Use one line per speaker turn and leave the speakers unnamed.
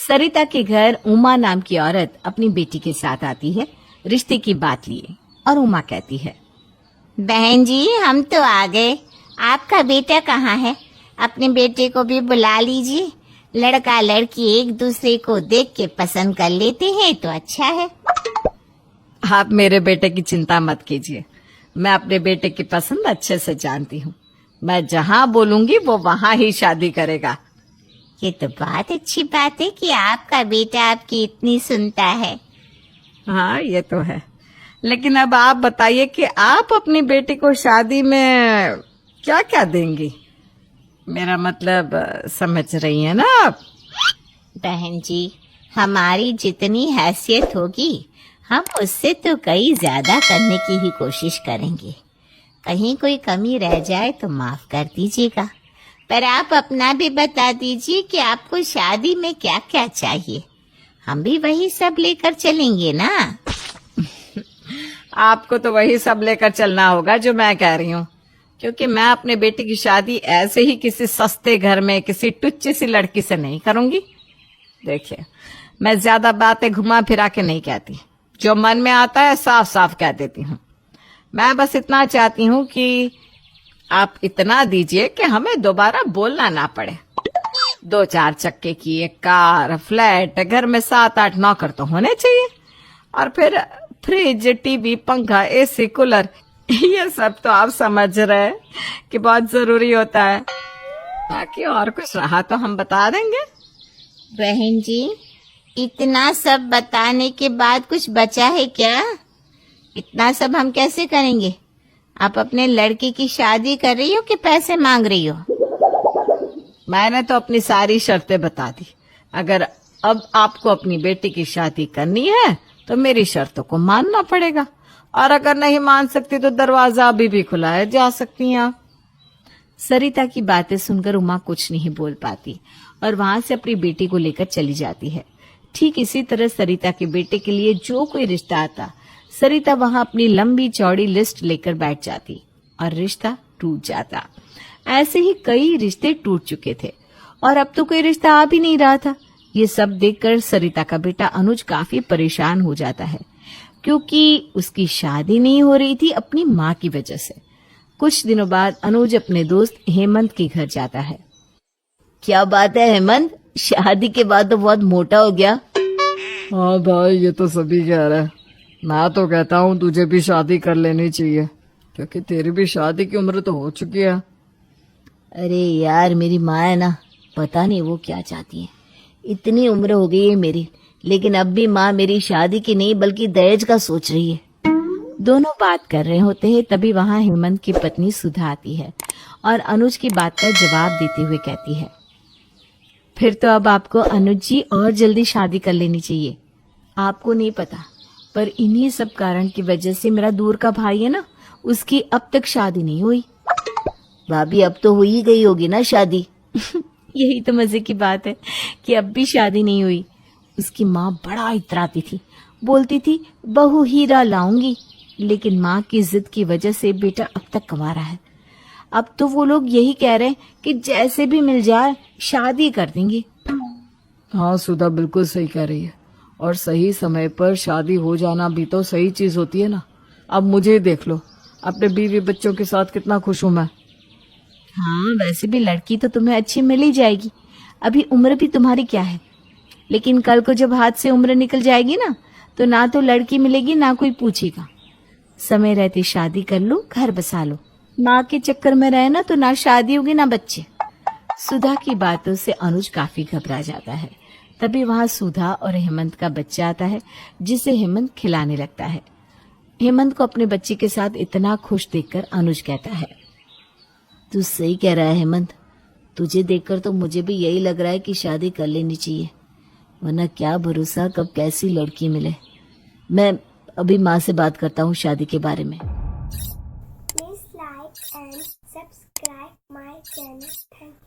सरिता के घर उमा नाम की औरत अपनी बेटी के साथ आती है रिश्ते की बात लिए। और उमा कहती है,
बहन जी हम तो आ गए, आपका बेटा कहाँ है? अपने बेटे को भी बुला लीजिए, लड़का लड़की एक दूसरे को देख के पसंद कर लेते हैं तो अच्छा है।
आप मेरे बेटे की चिंता मत कीजिए, मैं अपने बेटे की पसंद अच्छे से जानती हूँ। मैं जहाँ बोलूंगी वो वहाँ ही शादी करेगा।
ये तो बहुत अच्छी बात है कि आपका बेटा आपकी इतनी सुनता है।
हाँ ये तो है, लेकिन अब आप बताइए कि आप अपनी बेटी को शादी में क्या क्या देंगी? मेरा मतलब समझ रही है ना आप?
बहन जी हमारी जितनी हैसियत होगी हम उससे तो कई ज्यादा करने की ही कोशिश करेंगे। कहीं कोई कमी रह जाए तो माफ कर दीजिएगा, पर आप अपना भी बता दीजिए कि आपको शादी में क्या क्या चाहिए, हम भी वही सब लेकर चलेंगे ना।
आपको तो वही सब लेकर चलना होगा जो मैं कह रही हूँ, क्योंकि मैं अपने बेटे की शादी ऐसे ही किसी सस्ते घर में किसी टुच्ची सी लड़की से नहीं करूंगी। देखिए मैं ज्यादा बातें घुमा फिरा के नहीं कहती, जो मन में आता है साफ साफ कह देती हूँ। मैं बस इतना चाहती हूँ कि आप इतना दीजिए कि हमें दोबारा बोलना ना पड़े। 2-4 चक्के की एक कार, फ्लैट, घर में 7-8 नौकर तो होने चाहिए, और फिर फ्रिज, टीवी, पंखा, एसी, कूलर, ये सब तो आप समझ रहे हैं कि बहुत जरूरी होता है। बाकी और कुछ रहा तो हम बता देंगे।
बहन जी इतना सब बताने के बाद कुछ बचा है क्या? इतना सब हम कैसे करेंगे? आप अपने लड़के की शादी कर रही हो कि पैसे मांग रही हो?
मैंने तो अपनी सारी शर्तें बता दी। अगर अब आपको अपनी बेटी की शादी करनी है तो मेरी शर्तों को मानना पड़ेगा, और अगर नहीं मान सकती तो दरवाजा अभी भी खुला है, जा सकती हैं आप। सरिता की बातें सुनकर उमा कुछ नहीं बोल पाती और वहां से अपनी बेटी को लेकर चली जाती है। ठीक इसी तरह सरिता के बेटे के लिए जो कोई रिश्ता आता, सरिता वहां अपनी लंबी चौड़ी लिस्ट लेकर बैठ जाती और रिश्ता टूट जाता। ऐसे ही कई रिश्ते टूट चुके थे और अब तो कोई रिश्ता आ भी नहीं रहा था। ये सब देखकर सरिता का बेटा अनुज काफी परेशान हो जाता है, क्योंकि उसकी शादी नहीं हो रही थी अपनी माँ की वजह से। कुछ दिनों बाद अनुज अपने दोस्त हेमंत के घर जाता है। क्या बात है हेमंत, शादी के बाद तो बहुत मोटा हो गया।
हाँ भाई ये तो सभी कह रहे हैं। मैं तो कहता हूँ तुझे भी शादी कर लेनी चाहिए, क्योंकि तेरी भी शादी की उम्र तो हो चुकी है।
अरे यार मेरी माँ है ना, पता नहीं वो क्या चाहती है। इतनी उम्र हो गई है मेरी, लेकिन अब भी माँ मेरी शादी की नहीं बल्कि दहेज का सोच रही है। दोनों बात कर रहे होते हैं, तभी वहां हेमंत की पत्नी सुधा आती है और अनुज की बात का जवाब देते हुए कहती है, फिर तो अब आपको अनुज जी और जल्दी शादी कर लेनी चाहिए। आपको नहीं पता, पर इन्हीं सब कारण की वजह से मेरा दूर का भाई है ना, उसकी अब तक शादी नहीं हुई। भाभी अब तो हो ही गई होगी ना शादी। यही तो मजे की बात है कि अब भी शादी नहीं हुई। उसकी माँ बड़ा इतराती थी, बोलती थी बहू हीरा लाऊंगी, लेकिन माँ की जिद की वजह से बेटा अब तक कमा रहा है। अब तो वो लोग यही कह रहे हैं कि जैसे भी मिल जाए शादी कर देंगे।
हाँ सुधा बिल्कुल सही कह रही है, और सही समय पर शादी हो जाना भी तो सही चीज होती है ना। अब मुझे देख लो, अपने बीवी बच्चों के साथ कितना खुश हूं मैं।
हाँ वैसे भी लड़की तो तुम्हें अच्छी मिल ही जाएगी, अभी उम्र भी तुम्हारी क्या है। लेकिन कल को जब हाथ से उम्र निकल जाएगी ना तो लड़की मिलेगी ना कोई पूछेगा। समय रहते शादी कर लो, घर बसा लो। माँ के चक्कर में रहे ना तो ना शादी होगी ना बच्चे। सुधा की बातों से अनुज काफी घबरा जाता है। तभी वहां सुधा और हेमंत का बच्चा आता है, जिसे हेमंत खिलाने लगता है। हेमंत को अपने बच्चे के साथ इतना खुश देखकर अनुज कहता है, तू सही कह रहा है हेमंत, तुझे देखकर तो मुझे भी यही लग रहा है कि शादी कर लेनी चाहिए, वरना क्या भरोसा कब कैसी लड़की मिले। मैं अभी माँ से बात करता हूँ शादी के बारे में।
Please like and subscribe my channel. Thank you.